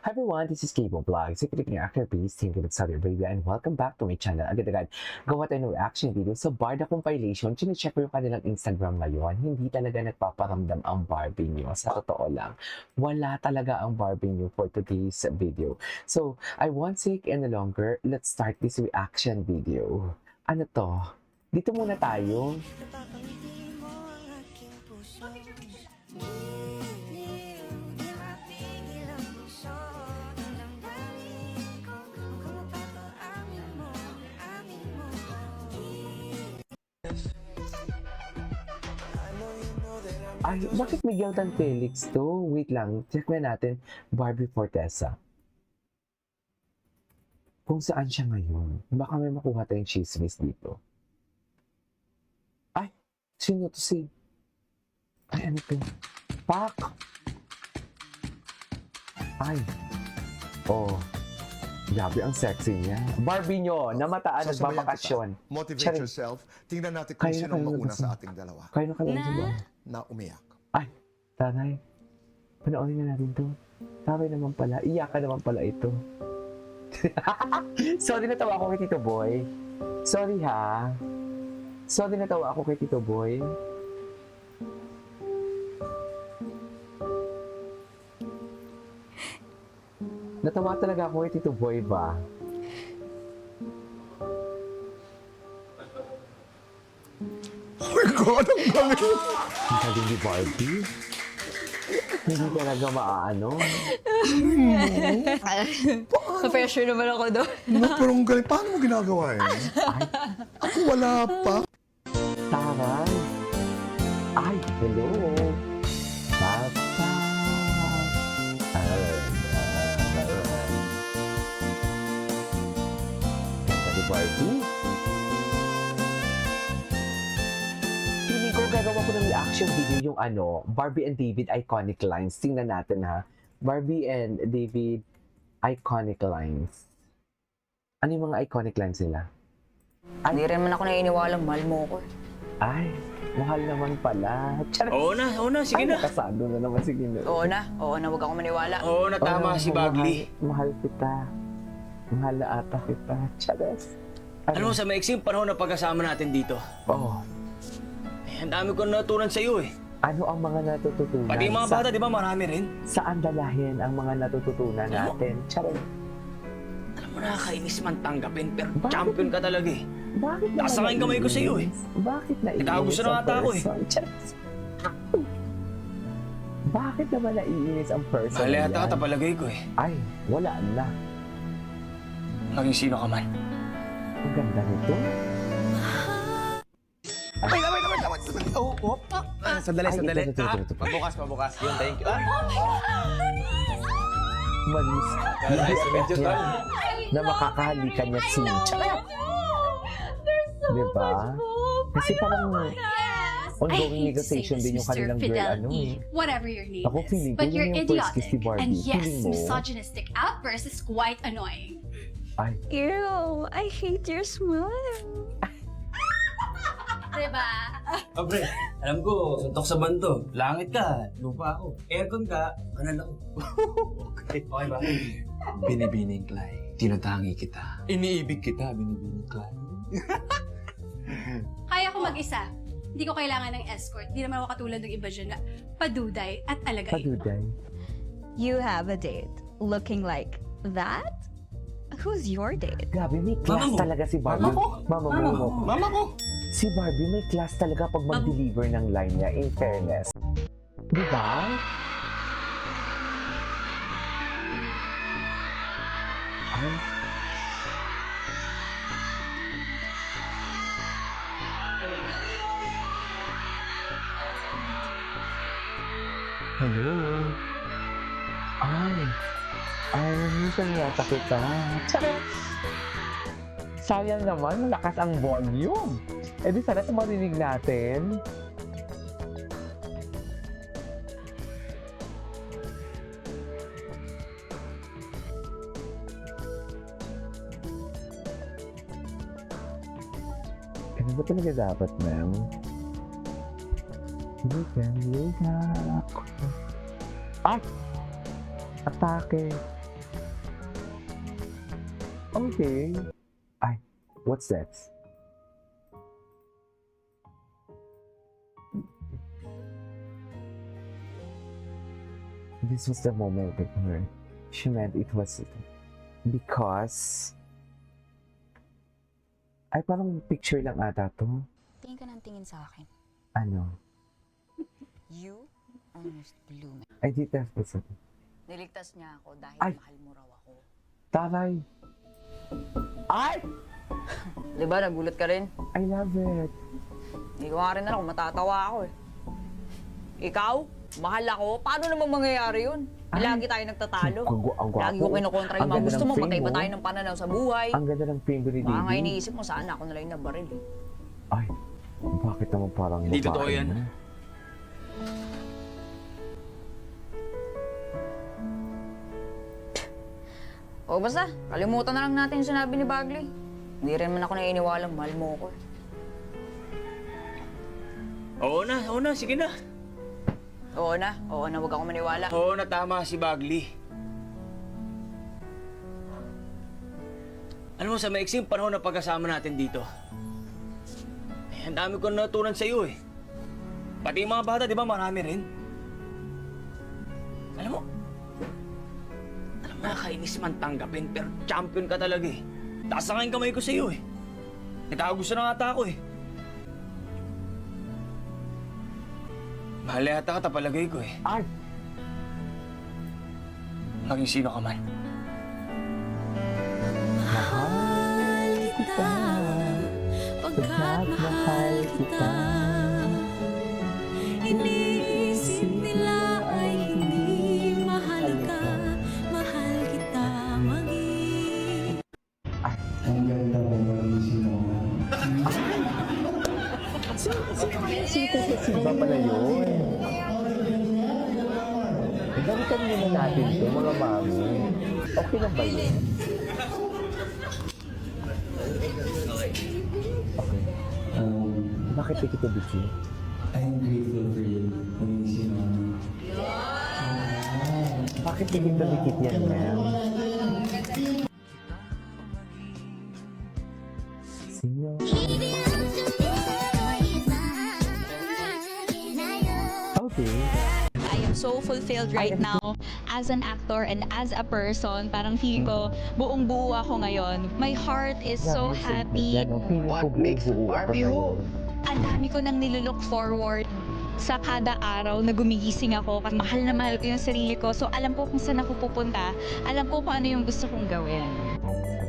Hi everyone, this is Cable Vlog. So, click nyo after please, thank you Saudi Arabia and welcome back to my channel. Agad-agad, gawa tayo ng reaction video sa Barda compilation. Chine-check ko yung kanilang Instagram ngayon. Hindi talaga nagpaparamdam ang Barbie nyo. Sa totoo lang, wala talaga ang Barbie nyo for today's video. So, I won't take any longer. Let's start this reaction video. Ano to? Dito muna tayo. Napapangiti mo ang aking puso. Ay, bakit Miguel Tan Felix to? Wait lang, check na natin. Barbie Fortesa. Kung saan siya ngayon, baka may makuha tayong chismis dito. Ay, sino to si? Ay, ano to? Pak! Ay, oh, grabe ang sexy niya. Barbie nyo, namataan, nagbabakasyon. Motivate Charing. yourself. Tingnan natin kung Kaya sino kayo mauna nabasa. sa ating dalawa Kaya na kailangan sa ba? na umiyak. Ay, tanay. Panoorin na natin to. Taray naman pala. Iyakan naman pala ito. Sorry, natawa ako kay Tito Boy. Sorry ha. Sorry, natawa ako kay Tito Boy. Natawa talaga ako kay Tito Boy ba? Oh my God, ang galing! Ang galing ni Barbie. Hindi talaga maaano. Na-pressure naman ako doon. No, pero ang galing. Paano mo ginagawa yun? Ako wala pa. Taray. Ay, hello. Papa. Ganda ni Barbie. Feeling ko gagawa ko ng reaction video yung ano, Barbie and David iconic lines. Tingnan natin ha. Barbie and David iconic lines. Ano yung mga iconic lines nila? Hindi rin man ako naniniwalang mahal mo ko. Ay, mahal naman pala. Charot. Oo na, sige Ay, na. nakasado na naman si Gino. Oo na, huwag ako maniwala. Oo na, tama si Bagley. Mahal kita. Mahal na ata kita. Charas. Alam mo, sa maiksing panahon na pagkasama natin dito, Oh, ang dami ko natutunan sa iyo eh. ano ang mga natututunan? Pati yung mga bata, di ba, marami rin? Saan dalahin ang mga natututunan Ano? natin? Charas. Alam mo, nakakainis man tanggapin, pero Bakit? champion ka talaga eh. Bakit naman Nakasakay ang kamay ko sa iyo eh. Bakit naiinis Nagkagusto na ang ata ako eh. person? Charas. Bakit naman naiinis ang person? Mahal na yata yan? ka palagay ko eh. Ay, wala na. Maging sino ka man. Ang ganda nito. Wait. Oh, oh. Sandali, Ay, ito. Pabukas. Yun, thank you. Manis. Nice to meet you, tol. Na makakahalikan niya si Charas. Diba? Kasi parang ongoing negotiation din yung kanilang girl, ano eh. Whatever your name Ako feeling ko but yun you're yung first kiss ni idiotic. Barbie. And yes, Feeling mo? misogynistic outburst is quite annoying. Ay, Ew, I hate your smile. Diba? Abre, alam ko, suntok sa banto. Langit ka, lupa ako. Aircon ka, kanal ako. Okay ba? Binibining Clay, tinatangi kita. Iniibig kita, binibining Clay. Kaya ko mag-isa. Hindi ko kailangan ng escort. Hindi naman ako katulad ng iba dyan na paduday at alagay. paduday. You have a date looking like that? Who's your date? Grabe, may class Mama mo. talaga si Barbie. Mama ko. Mama mo. Mama ko. Si Barbie may class talaga pag mag-deliver ng line niya, in fairness. Di ba? Ay. Hello. Ay. Ay, minsan yata kita. Charot! Sayang naman, malakas ang volume. Eh di sana ito marinig natin. Ano ba talaga dapat, ma'am? You can use na ako. Ay! Atake! Okay. Ay, what's that? This was the moment with her. She meant it was because... Ay, parang picture lang ata to. Tingin ka ng tingin sa akin. Ano? You almost blew me. I did that for something. Niligtas niya ako dahil Ay! mahal mo raw ako. Taray! Ay! Di ba, nagulat ka rin? I love it. Hindi ko nga rin alam kung matatawa ako eh. Ikaw? Mahal ako? Paano naman mangyayari yun? Ay! Lagi tayo nagtatalo. Ang gwapo. Lagi ko kinukontra yung Ang mga ganda gusto ng mo. frame, Patay pa oh. tayo ng pananaw sa buhay. Ang ganda ng frame ni Baka nga Didi. iniisip mo, sana ako nalang nabaril eh. Ay, bakit naman parang Hindi babae totoo yan. na? O basta, kalimutan na lang natin yung sinabi ni Bagley. Hindi rin man ako naniniwalang mahal mo ako eh. Oo na, sige na. Oo na, huwag ako maniwala. Oo na, tama si Bagley. Alam mo, sa maiksing panahon na pagkasama natin dito, ang dami ko natutunan sa iyo eh. Pati yung mga bata, di ba, marami rin. Alam mo, nakakainis man tanggapin, pero champion ka talaga eh. Taas na nga yung kamay ko sa iyo eh. Nagkakagusto na nga ata ako eh. Mahal yata ka, tapalagay ko eh. Ay! Maging sino ka man. Mahal kita. Pagkat mahal kita. Iniisip nila ay hindi mahal ka. Mahal kita maging. Sino ba pala yun? Gamitan muna natin ito, mga mami. Okay lang ba yun? Okay. Bakit di kita busy? I'm grateful for you. Bakit di kita bikit yan, ma'am? Sino? Okay. I am so fulfilled right now as an actor and as a person. Parang feeling ko buong buo ako ngayon. My heart is so happy. What makes Barbie whole? Ang dami ko nang nilulook forward sa kada araw na gumigising ako. Kasi mahal na mahal ko yung sarili ko. So alam ko kung saan ako pupunta. Alam ko kung ano yung gusto kong gawin.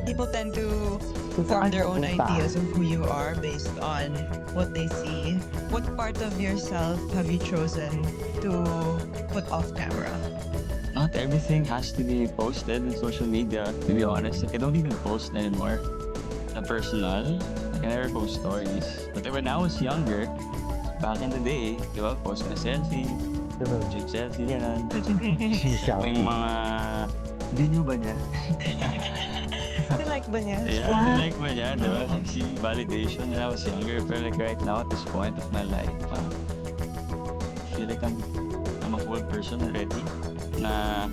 People tend to form their own ideas of who you are based on what they see. What part of yourself have you chosen to put off camera? Not everything has to be posted on social media. To be honest, I don't even post anymore. Na personal, I can never post stories. But when I was younger, back in the day, di ba, post na selfie, check selfie, gano'n. May mga, hindi nyo ba niya? Like ba niya? Yeah, like ba niya, di ba? See validation when I was younger, but like right now at this point of my life, I feel like I'm a whole person already. Na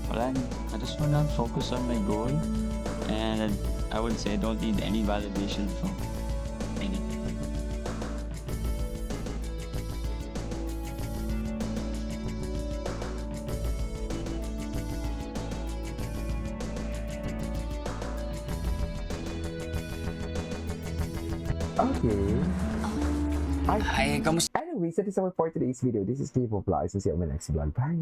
wala, I just wanna focus on my goal, and I would say I don't need any validation from anything. Okay. Ay, kamusta? Anyways, that is our for today's video. This is Steve Vlogs. See you on my next vlog. Bye!